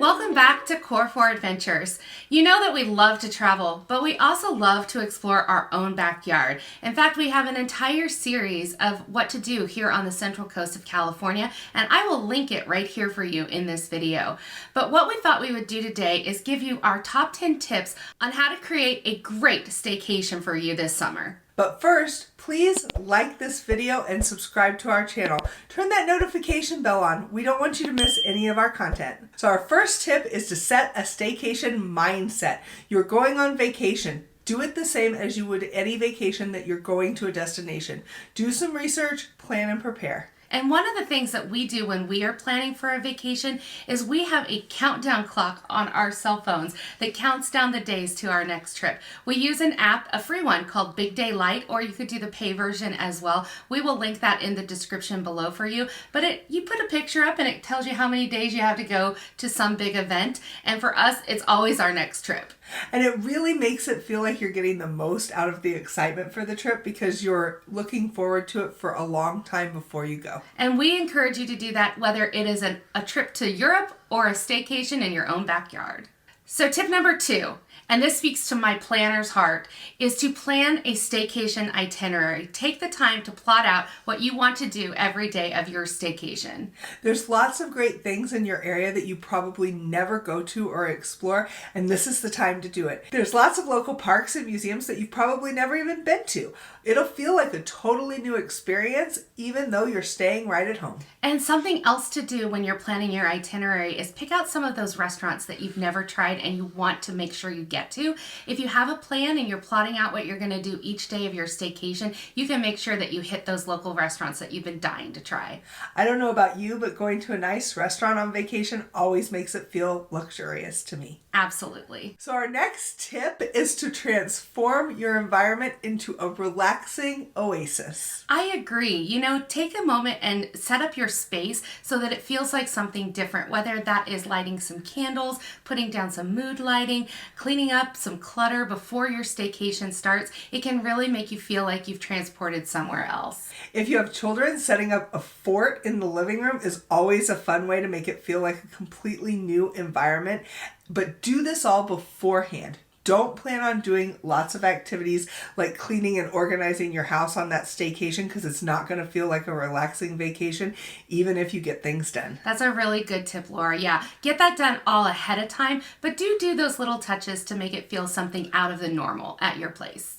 Welcome back to Core4Adventures. You know that we love to travel, but we also love to explore our own backyard. In fact, we have an entire series of what to do here on the central coast of California, and I will link it right here for you in this video. But what we thought we would do today is give you our top 10 tips on how to create a great staycation for you this summer. But first, please like this video and subscribe to our channel. Turn that notification bell on. We don't want you to miss any of our content. So our first tip is to set a staycation mindset. You're going on vacation. Do it the same as you would any vacation that you're going to a destination. Do some research, plan and prepare. And one of the things that we do when we are planning for a vacation is we have a countdown clock on our cell phones that counts down the days to our next trip. We use an app, a free one called Big Day Light, or you could do the pay version as well. We will link that in the description below for you. But you put a picture up and it tells you how many days you have to go to some big event. And for us, it's always our next trip. And it really makes it feel like you're getting the most out of the excitement for the trip because you're looking forward to it for a long time before you go. And we encourage you to do that whether it is a trip to Europe or a staycation in your own backyard. So tip number 2, and this speaks to my planner's heart, is to plan a staycation itinerary. Take the time to plot out what you want to do every day of your staycation. There's lots of great things in your area that you probably never go to or explore, and this is the time to do it. There's lots of local parks and museums that you've probably never even been to. It'll feel like a totally new experience, even though you're staying right at home. And something else to do when you're planning your itinerary is pick out some of those restaurants that you've never tried and you want to make sure you get to. If you have a plan and you're plotting out what you're going to do each day of your staycation, you can make sure that you hit those local restaurants that you've been dying to try. I don't know about you, but going to a nice restaurant on vacation always makes it feel luxurious to me. Absolutely. So our next tip is to transform your environment into a relaxing oasis. I agree. Take a moment and set up your space so that it feels like something different, whether that is lighting some candles, putting down some mood lighting, cleaning up some clutter before your staycation starts. It can really make you feel like you've transported somewhere else. If you have children, setting up a fort in the living room is always a fun way to make it feel like a completely new environment. But do this all beforehand. Don't plan on doing lots of activities like cleaning and organizing your house on that staycation because it's not going to feel like a relaxing vacation, even if you get things done. That's a really good tip, Laura. Yeah, get that done all ahead of time, but do those little touches to make it feel something out of the normal at your place.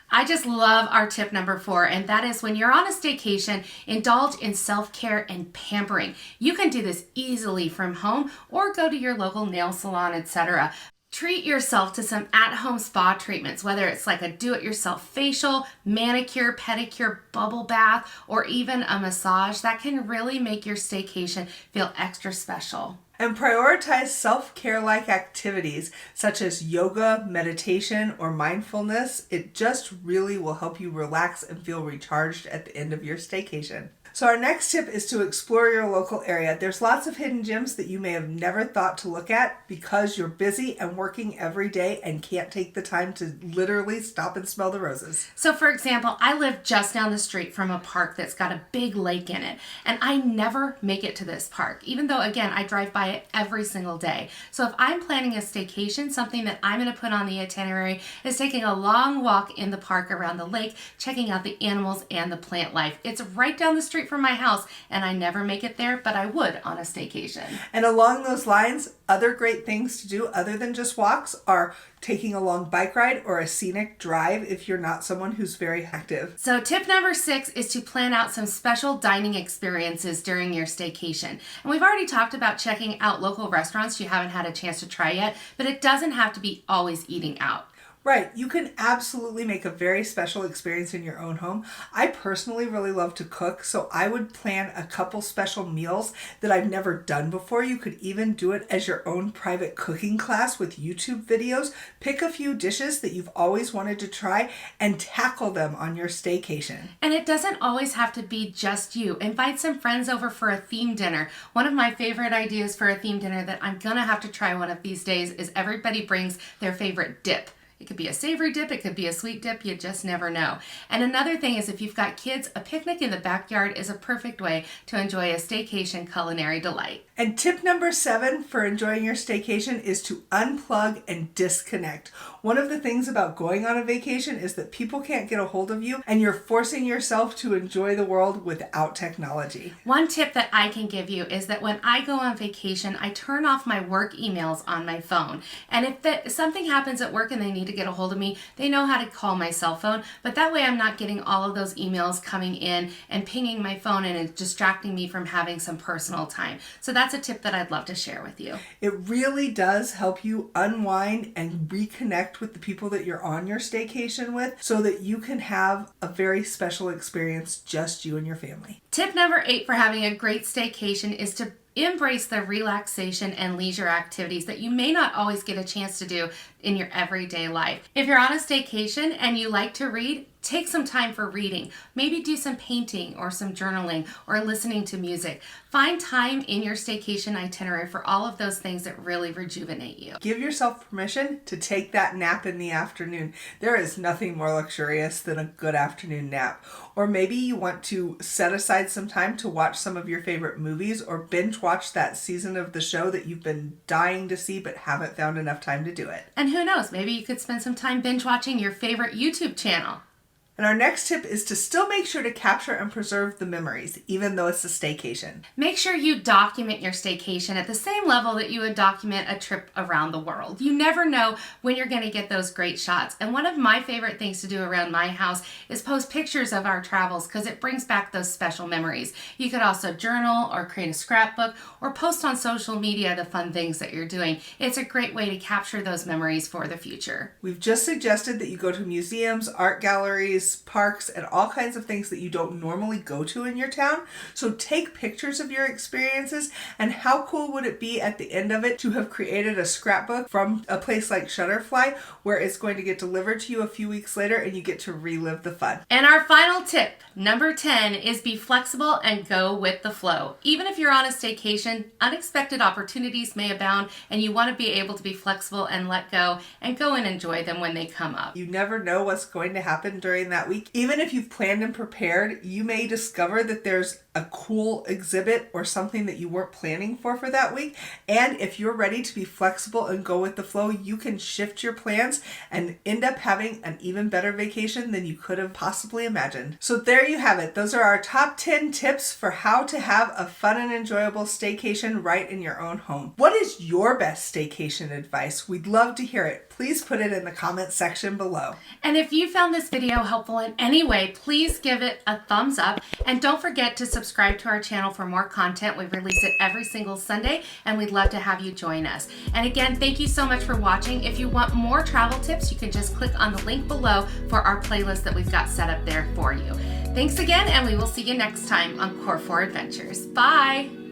I just love our tip number 4, and that is when you're on a staycation, indulge in self-care and pampering. You can do this easily from home or go to your local nail salon, etc. Treat yourself to some at-home spa treatments, whether it's like a do-it-yourself facial, manicure, pedicure, bubble bath, or even a massage. That can really make your staycation feel extra special. And prioritize self-care-like activities such as yoga, meditation, or mindfulness. It just really will help you relax and feel recharged at the end of your staycation. So our next tip is to explore your local area. There's lots of hidden gems that you may have never thought to look at because you're busy and working every day and can't take the time to literally stop and smell the roses. So for example, I live just down the street from a park that's got a big lake in it, and I never make it to this park, even though, again, I drive by it every single day. So if I'm planning a staycation, something that I'm going to put on the itinerary is taking a long walk in the park around the lake, checking out the animals and the plant life. It's right down the street from my house, and I never make it there, but I would on a staycation. And along those lines, other great things to do other than just walks are taking a long bike ride or a scenic drive if you're not someone who's very active. So tip number 6 is to plan out some special dining experiences during your staycation. And we've already talked about checking out local restaurants you haven't had a chance to try yet, but it doesn't have to be always eating out. Right, you can absolutely make a very special experience in your own home. I personally really love to cook, so I would plan a couple special meals that I've never done before. You could even do it as your own private cooking class with YouTube videos. Pick a few dishes that you've always wanted to try and tackle them on your staycation. And it doesn't always have to be just you. Invite some friends over for a theme dinner. One of my favorite ideas for a theme dinner that I'm gonna have to try one of these days is everybody brings their favorite dip. It could be a savory dip, it could be a sweet dip, you just never know. And another thing is if you've got kids, a picnic in the backyard is a perfect way to enjoy a staycation culinary delight. And tip number 7 for enjoying your staycation is to unplug and disconnect. One of the things about going on a vacation is that people can't get a hold of you and you're forcing yourself to enjoy the world without technology. One tip that I can give you is that when I go on vacation, I turn off my work emails on my phone. And if something happens at work and they need to get a hold of me, they know how to call my cell phone. But that way I'm not getting all of those emails coming in and pinging my phone and distracting me from having some personal time. So that's a tip that I'd love to share with you. It really does help you unwind and reconnect with the people that you're on your staycation with so that you can have a very special experience, just you and your family. Tip number 8 for having a great staycation is to embrace the relaxation and leisure activities that you may not always get a chance to do in your everyday life. If you're on a staycation and you like to read, take some time for reading. Maybe do some painting or some journaling or listening to music. Find time in your staycation itinerary for all of those things that really rejuvenate you. Give yourself permission to take that nap in the afternoon. There is nothing more luxurious than a good afternoon nap. Or maybe you want to set aside some time to watch some of your favorite movies or binge watch that season of the show that you've been dying to see but haven't found enough time to do it. And who knows, maybe you could spend some time binge watching your favorite YouTube channel. And our next tip is to still make sure to capture and preserve the memories, even though it's a staycation. Make sure you document your staycation at the same level that you would document a trip around the world. You never know when you're going to get those great shots. And one of my favorite things to do around my house is post pictures of our travels because it brings back those special memories. You could also journal or create a scrapbook or post on social media the fun things that you're doing. It's a great way to capture those memories for the future. We've just suggested that you go to museums, art galleries, parks, and all kinds of things that you don't normally go to in your town. So take pictures of your experiences, and how cool would it be at the end of it to have created a scrapbook from a place like Shutterfly where it's going to get delivered to you a few weeks later and you get to relive the fun. And our final tip, number 10, is be flexible and go with the flow. Even if you're on a staycation, unexpected opportunities may abound and you want to be able to be flexible and let go and go and enjoy them when they come up. You never know what's going to happen during that week. Even if you've planned and prepared, you may discover that there's a cool exhibit or something that you weren't planning for that week. And if you're ready to be flexible and go with the flow, you can shift your plans and end up having an even better vacation than you could have possibly imagined. So there you have it. Those are our top 10 tips for how to have a fun and enjoyable staycation right in your own home. What is your best staycation advice? We'd love to hear it. Please put it in the comment section below. And if you found this video helpful in any way, please give it a thumbs up. And don't forget to subscribe to our channel for more content. We release it every single Sunday, and we'd love to have you join us. And again, thank you so much for watching. If you want more travel tips, you can just click on the link below for our playlist that we've got set up there for you. Thanks again, and we will see you next time on Core 4 Adventures. Bye!